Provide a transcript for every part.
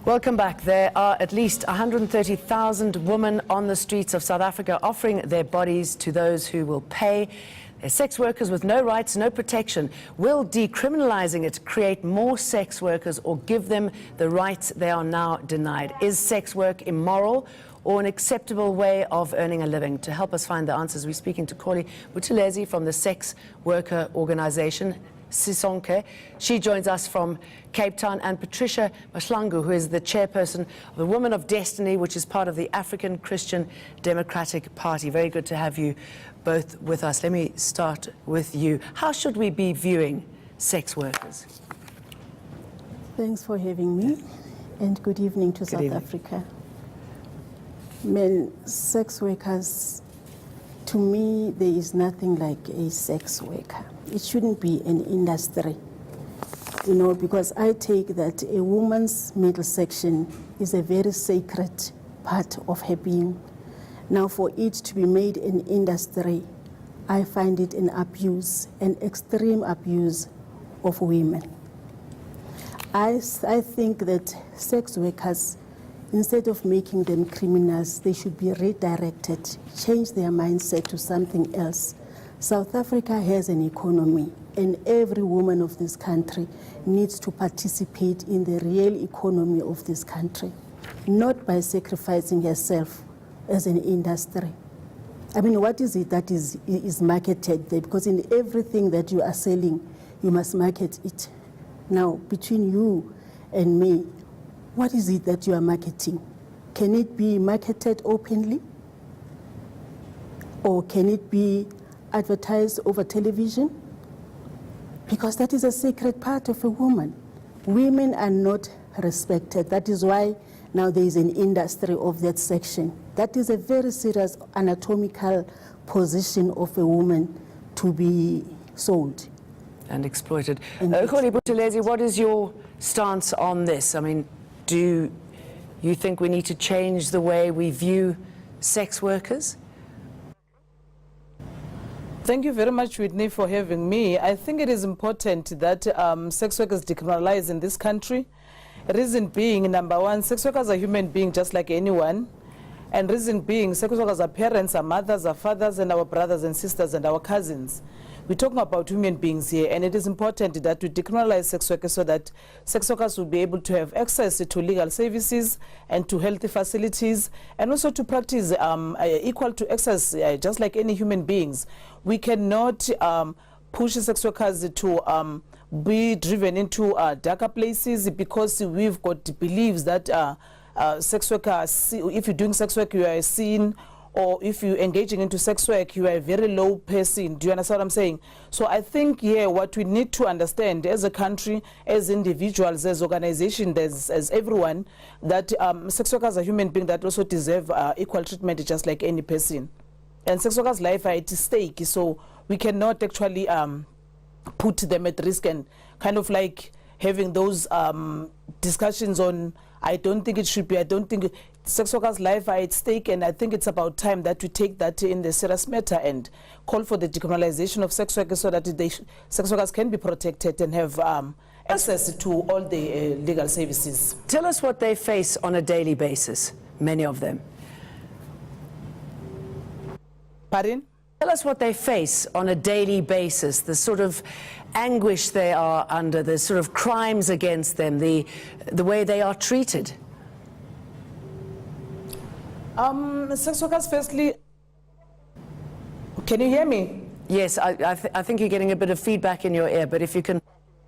Welcome back. There are at least 130,000 women on the streets of South Africa offering their bodies to those who will pay. They're sex workers with no rights, no protection. Will decriminalizing it create more sex workers or give them the rights they are now denied? Is sex work immoral or an acceptable way of earning a living? To help us find the answers, we're speaking to Kholi Buthelezi from the sex worker organization eNCA. She joins us from Cape Town, and Patricia Mahlangu, who is the chairperson of the Women of Destiny, which is part of the African Christian Democratic Party. Very good to have you both with us. Let me start with you. How should we be viewing sex workers? Thanks for having me, and good evening to South Africa. Men, sex workers, to me, there is nothing like a sex worker. It shouldn't be an industry, you know, because I take that a woman's middle section is a very sacred part of her being. Now, for it to be made an industry, I find it an abuse, an extreme abuse of women. I think that sex workers, instead of making them criminals, they should be redirected, change their mindset to something else. South Africa has an economy, and every woman of this country needs to participate in the real economy of this country, not by sacrificing herself as an industry. I mean, what is it that is marketed there? Because in everything that you are selling, you must market it. Now, between you and me, what is it that you are marketing? Can it be marketed openly? Or can it be advertised over television? Because that is a sacred part of a woman. Women are not respected. That is why now there is an industry of that section. That is a very serious anatomical position of a woman to be sold. And exploited. Kholi Buthelezi, what is your stance on this? I mean, do you think we need to change the way we view sex workers? Thank you very much, Whitney, for having me. I think it is important that sex workers decriminalize in this country. Reason being, number one, sex workers are human beings just like anyone. And reason being, sex workers are parents, our mothers, our fathers, and our brothers and sisters, and our cousins. We're talking about human beings here, and it is important that we decriminalize sex workers so that sex workers will be able to have access to legal services and to healthy facilities, and also to practice equal to access, just like any human beings. We cannot push sex workers to be driven into darker places, because we've got beliefs that sex workers, if you're doing sex work, you are seen, or if you're engaging into sex work, you are a very low person. Do you understand what I'm saying? So I think, yeah, what we need to understand as a country, as individuals, as organizations, as everyone, that sex workers are human beings that also deserve equal treatment just like any person. And sex workers' life are at stake, so we cannot actually put them at risk and kind of like having those discussions on, I don't think it should be, I don't think sex workers' life are at stake, and I think it's about time that we take that in the serious matter and call for the decriminalization of sex workers so that sex workers can be protected and have access to all the legal services. Tell us what they face on a daily basis, many of them. Pardon? Tell us what they face on a daily basis, the sort of anguish they are under, the sort of crimes against them, the way they are treated. Sex workers, firstly, can you hear me? Yes, I think you're getting a bit of feedback in your ear, but if you can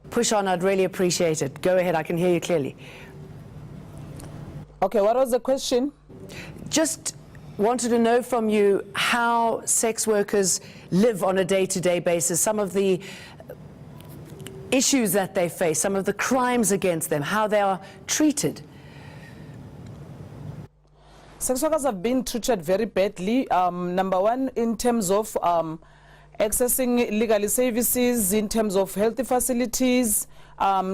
push on, I'd really appreciate it. Go ahead, I can hear you clearly. Okay, what was the question? Just wanted to know from you how sex workers live on a day-to-day basis, some of the issues that they face, some of the crimes against them, how they are treated. Sex workers have been treated very badly. Number one, in terms of accessing legal services, in terms of healthy facilities,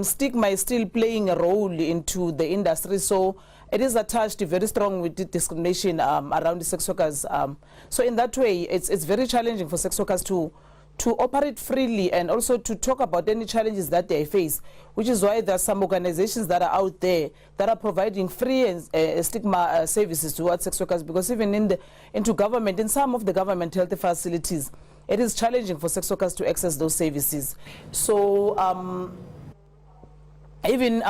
stigma is still playing a role into the industry. So it is attached very strong with the discrimination around the sex workers. So in that way, it's very challenging for sex workers to to operate freely and also to talk about any challenges that they face, which is why there are some organizations that are out there that are providing free and stigma services towards sex workers, because even into government, in some of the government health facilities, it is challenging for sex workers to access those services. So even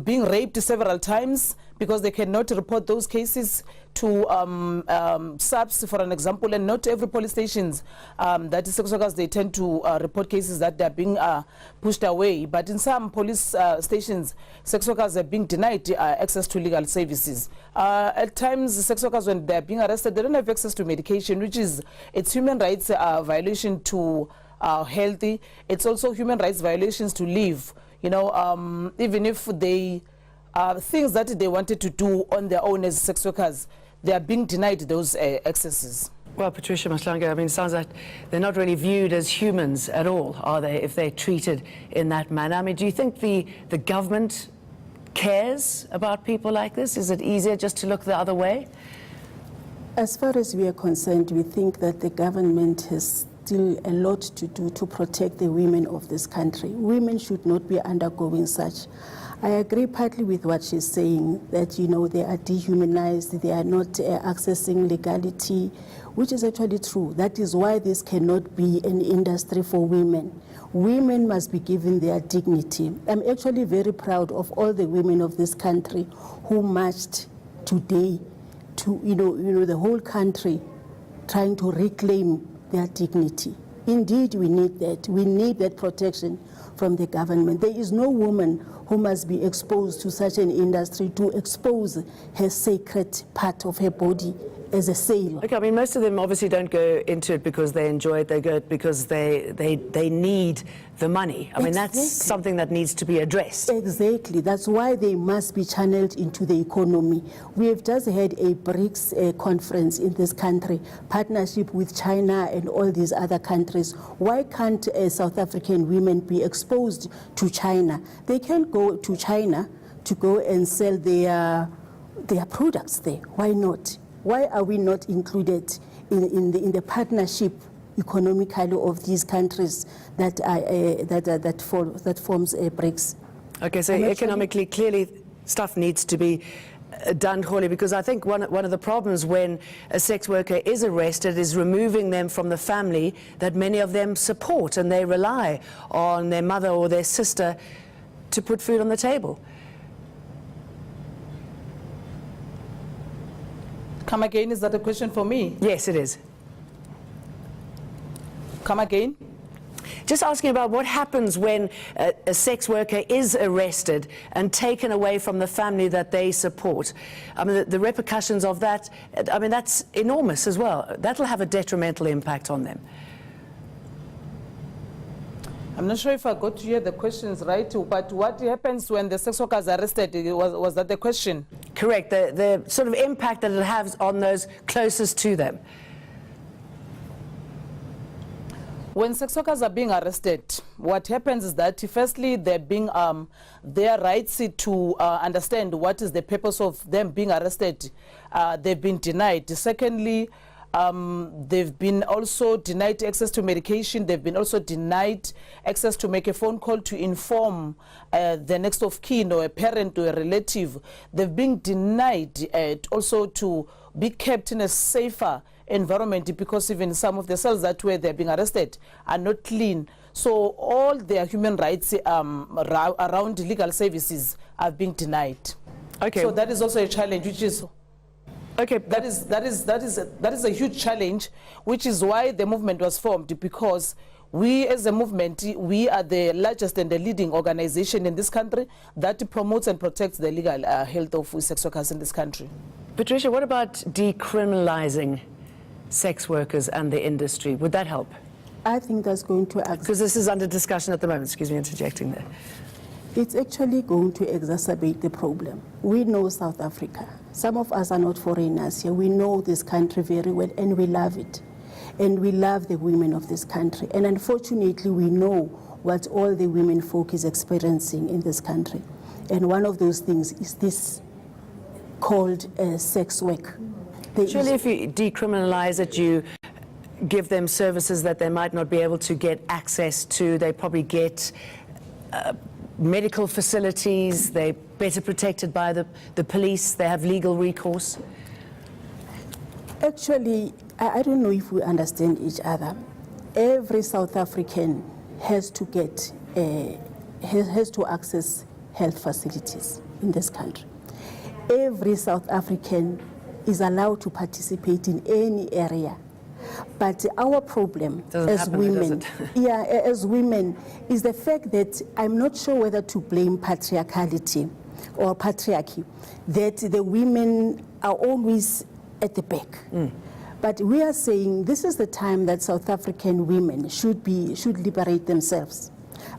being raped several times because they cannot report those cases to SAPS, for an example, and not every police stations that is sex workers, they tend to report cases that they're being pushed away. But in some police stations, sex workers are being denied access to legal services. At times, sex workers, when they're being arrested, they don't have access to medication, which is, it's human rights violation to healthy. It's also human rights violations to live. You know, even if they things that they wanted to do on their own as sex workers, they are being denied those accesses. Well, Patricia Mahlanga, I mean, it sounds like they're not really viewed as humans at all, are they, if they're treated in that manner? I mean, do you think the government cares about people like this? Is it easier just to look the other way? As far as we are concerned, we think that the government has still a lot to do to protect the women of this country. Women should not be undergoing such. I agree partly with what she's saying, that, you know, they are dehumanized, they are not accessing legality, which is actually true. That is why this cannot be an industry for women. Women must be given their dignity. I'm actually very proud of all the women of this country who marched today to, you know, the whole country trying to reclaim their dignity. Indeed, we need that. We need that protection from the government. There is no woman who must be exposed to such an industry to expose her sacred part of her body as a sale. Okay, I mean, most of them obviously don't go into it because they enjoy it. They go because they need the money. I mean, that's something that needs to be addressed. Exactly. That's why they must be channeled into the economy. We have just had a BRICS conference in this country, partnership with China and all these other countries. Why can't South African women be exposed to China? They can go to China to go and sell their products there. Why not? Why are we not included in the partnership economically of these countries that forms BRICS? Okay, so economically, clearly, stuff needs to be done, Kholi, because I think one of the problems when a sex worker is arrested is removing them from the family that many of them support, and they rely on their mother or their sister to put food on the table. Come again, is that a question for me? Yes, it is. Come again? Just asking about what happens when a sex worker is arrested and taken away from the family that they support. I mean, the repercussions of that, I mean, that's enormous as well. That'll have a detrimental impact on them. I'm not sure if I got to hear the questions right, but what happens when the sex worker is arrested? Was that the question? Correct. The sort of impact that it has on those closest to them. When sex workers are being arrested, what happens is that firstly, they're being their rights to understand what is the purpose of them being arrested, they've been denied. Secondly, they've been also denied access to medication. They've been also denied access to make a phone call to inform the next of kin or a parent or a relative. They've been denied also to be kept in a safer environment, because even some of the cells that where they're being arrested are not clean. So all their human rights around legal services are being denied. Okay. So that is also a challenge, which is okay. That is a huge challenge, which is why the movement was formed, because we as a movement, we are the largest and the leading organization in this country that promotes and protects the legal health of sex workers in this country. Patricia, what about decriminalizing sex workers and the industry? Would that help? I think that's going to... Because this is under discussion at the moment. Excuse me interjecting there. It's actually going to exacerbate the problem. We know South Africa. Some of us are not foreigners here. We know this country very well, and we love it. And we love the women of this country. And unfortunately, we know what all the women folk is experiencing in this country. And one of those things is this called sex work. Surely if you decriminalize it, give them services that they might not be able to get access to. They probably get medical facilities, they're better protected by the police, they have legal recourse. Actually, I don't know if we understand each other. Every South African has to get has to access health facilities in this country. Every South African is allowed to participate in any area. But our problem as women, as women, is the fact that I'm not sure whether to blame patriarchality or patriarchy, that the women are always at the back. But we are saying this is the time that South African women should liberate themselves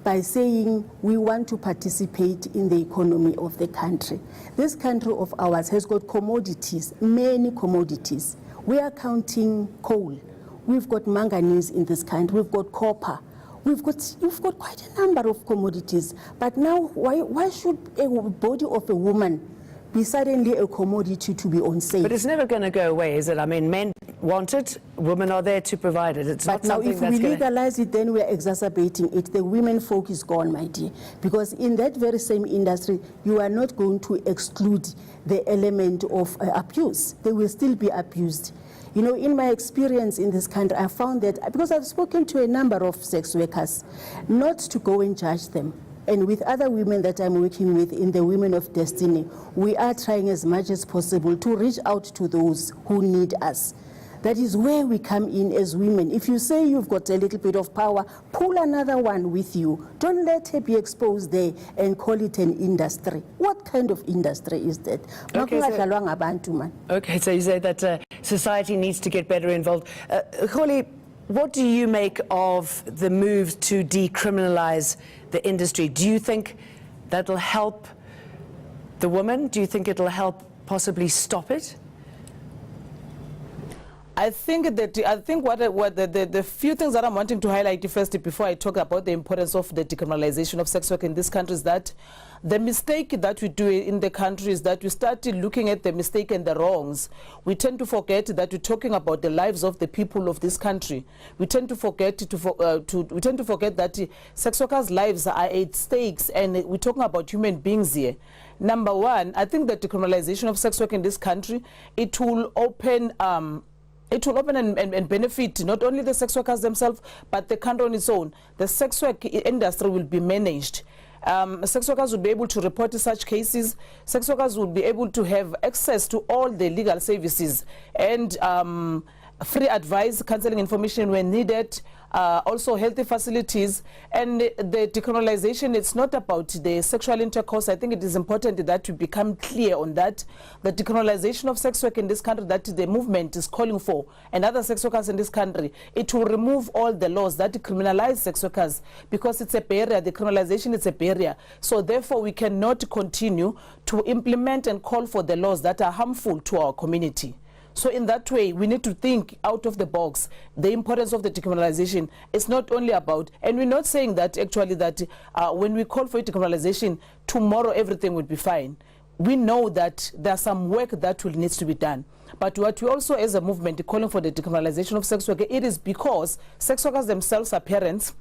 by saying we want to participate in the economy of the country. This country of ours has got commodities, many commodities. We are counting coal. We've got manganese in this country. We've got copper. You've got quite a number of commodities. But now, why should a body of a woman be suddenly a commodity to be on sale? But it's never going to go away, is it? I mean, men want it, women are there to provide it. It's but not now, something if that's we legalize it, then we're exacerbating it. The women folk is gone, my dear. Because in that very same industry, you are not going to exclude the element of abuse. They will still be abused. You know, in my experience in this country, I found that, because I've spoken to a number of sex workers, not to go and judge them. And with other women that I'm working with in the Women of Destiny, we are trying as much as possible to reach out to those who need us. That is where we come in as women. If you say you've got a little bit of power, pull another one with you. Don't let her be exposed there and call it an industry. What kind of industry is that? Okay, so you say that society needs to get better involved. Kholi, what do you make of the move to decriminalize the industry? Do you think that'll help the woman? Do you think it'll help possibly stop it? I think what the few things that I'm wanting to highlight first before I talk about the importance of the decriminalization of sex work in this country is that the mistake that we do in the country is that we start looking at the mistake and the wrongs. We tend to forget that we're talking about the lives of the people of this country. We tend to forget that sex workers' lives are at stakes, and we're talking about human beings here. Number one, I think the decriminalization of sex work in this country, it will open and benefit not only the sex workers themselves, but the country on its own. The sex work industry will be managed. Sex workers will be able to report such cases. Sex workers will be able to have access to all the legal services and free advice, counseling information when needed, also healthy facilities. And the decriminalization, it's not about the sexual intercourse. I think it is important that we become clear on that. The decriminalization of sex work in this country that the movement is calling for, and other sex workers in this country, it will remove all the laws that criminalize sex workers, because it's a barrier. The criminalization is a barrier. So therefore, we cannot continue to implement and call for the laws that are harmful to our community. So in that way, we need to think out of the box. The importance of the decriminalization is not only about, and we're not saying that actually that when we call for decriminalization, tomorrow everything will be fine. We know that there's some work that will needs to be done. But what we also as a movement calling for the decriminalization of sex work, it is because sex workers themselves are parents.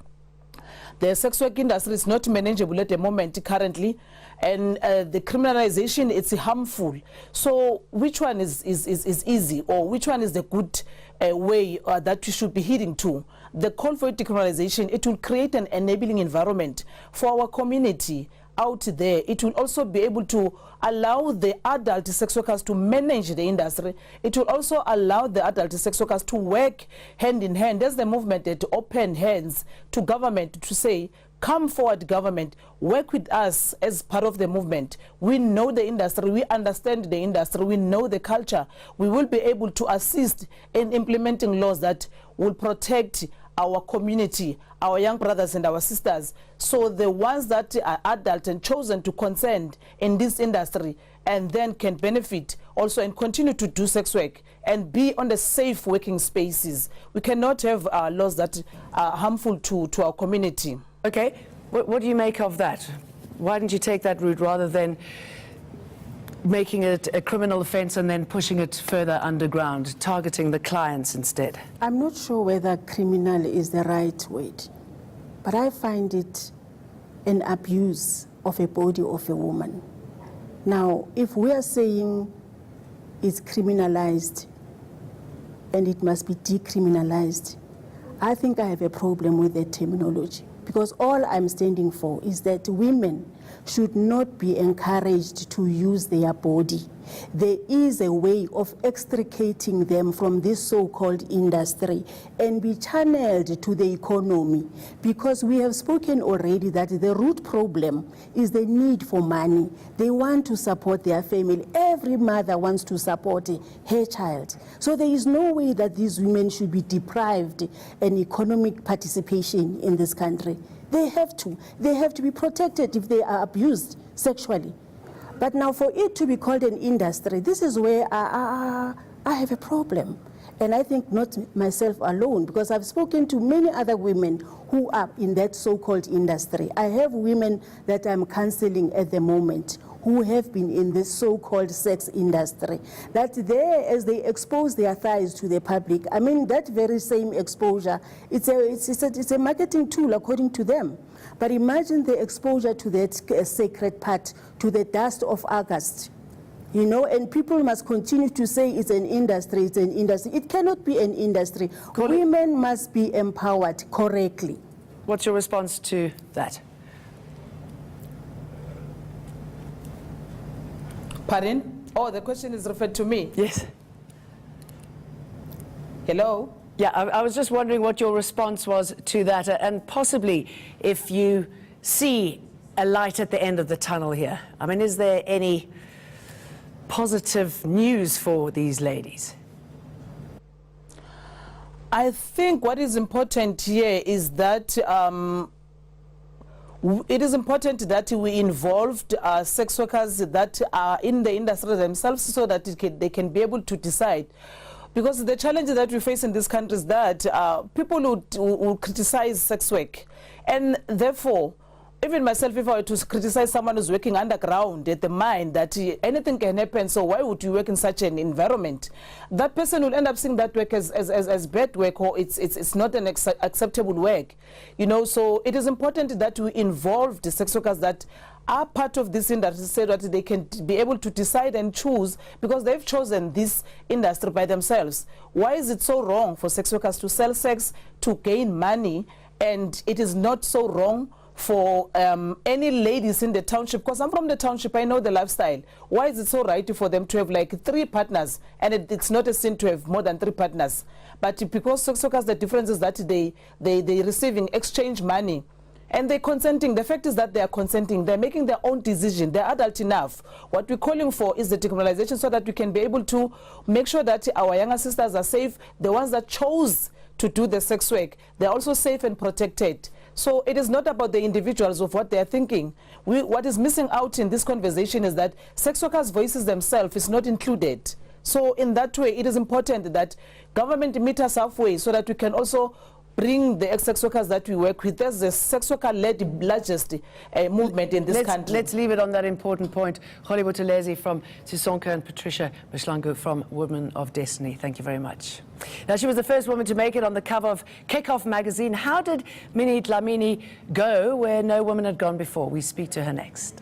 The sex work industry is not manageable at the moment currently, and the criminalization, it's harmful. So which one is easy, or which one is the good way that we should be heading to? The call for decriminalization, it will create an enabling environment for our community out there. It will also be able to allow the adult sex workers to manage the industry. It will also allow the adult sex workers to work hand in hand. There's the movement to open hands to government to say, come forward, government, work with us as part of the movement. We know the industry, we understand the industry, we know the culture. We will be able to assist in implementing laws that will protect our community, our young brothers and our sisters. So the ones that are adult and chosen to consent in this industry and then can benefit also and continue to do sex work and be on the safe working spaces. We cannot have laws that are harmful to our community. Okay, what do you make of that? Why didn't you take that route rather than making it a criminal offence and then pushing it further underground, targeting the clients instead? I'm not sure whether criminal is the right word, but I find it an abuse of a body of a woman. Now, if we are saying it's criminalized and it must be decriminalized, I think I have a problem with the terminology, because all I'm standing for is that women should not be encouraged to use their body. There is a way of extricating them from this so-called industry and be channeled to the economy, because we have spoken already that the root problem is the need for money. They want to support their family. Every mother wants to support her child. So there is no way that these women should be deprived an economic participation in this country. They have to be protected if they are abused sexually. But now for it to be called an industry, this is where I have a problem. And I think not myself alone, because I've spoken to many other women who are in that so-called industry. I have women that I'm counseling at the moment who have been in this so-called sex industry, that there, as they expose their thighs to the public, I mean, that very same exposure, it's a marketing tool according to them. But imagine the exposure to that sacred part, to the dust of August, you know, and people must continue to say it's an industry, it's an industry. It cannot be an industry. Women must be empowered correctly. What's your response to that? Pardon? Oh, the question is referred to me. Yes. Hello? Yeah, I was just wondering what your response was to that, and possibly if you see a light at the end of the tunnel here. I mean, is there any positive news for these ladies? I think what is important here is that it is important that we involved sex workers that are in the industry themselves, so that they can be able to decide. Because the challenge that we face in this country is that people will criticize sex work, and therefore, even myself, if I were to criticize someone who's working underground at the mine, that anything can happen, so why would you work in such an environment? That person will end up seeing that work as bad work, or it's not an acceptable work. You know, so it is important that we involve the sex workers that are part of this industry, so that they can be able to decide and choose, because they've chosen this industry by themselves. Why is it so wrong for sex workers to sell sex to gain money, and it is not so wrong for any ladies in the township? Because I'm from the township, I know the lifestyle. Why is it so right for them to have like 3 partners, and it's not a sin to have more than 3 partners? But because sex workers, the difference is that they receiving exchange money, and they're consenting. The fact is that they are consenting. They're making their own decision. They're adult enough. What we're calling for is the decriminalization, so that we can be able to make sure that our younger sisters are safe. The ones that chose to do the sex work, they're also safe and protected. So it is not about the individuals of what they're thinking. What is missing out in this conversation is that sex workers' voices themselves is not included. So in that way, it is important that government meet us halfway, so that we can also bring the sex workers that we work with. There's the sex worker-led largest movement in this country. Let's leave it on that important point. Kholi Buthelezi from Sisonke and Patricia Mashlangu from Women of Destiny. Thank you very much. Now, she was the first woman to make it on the cover of Kick-Off magazine. How did Minnie Dlamini go where no woman had gone before? We speak to her next.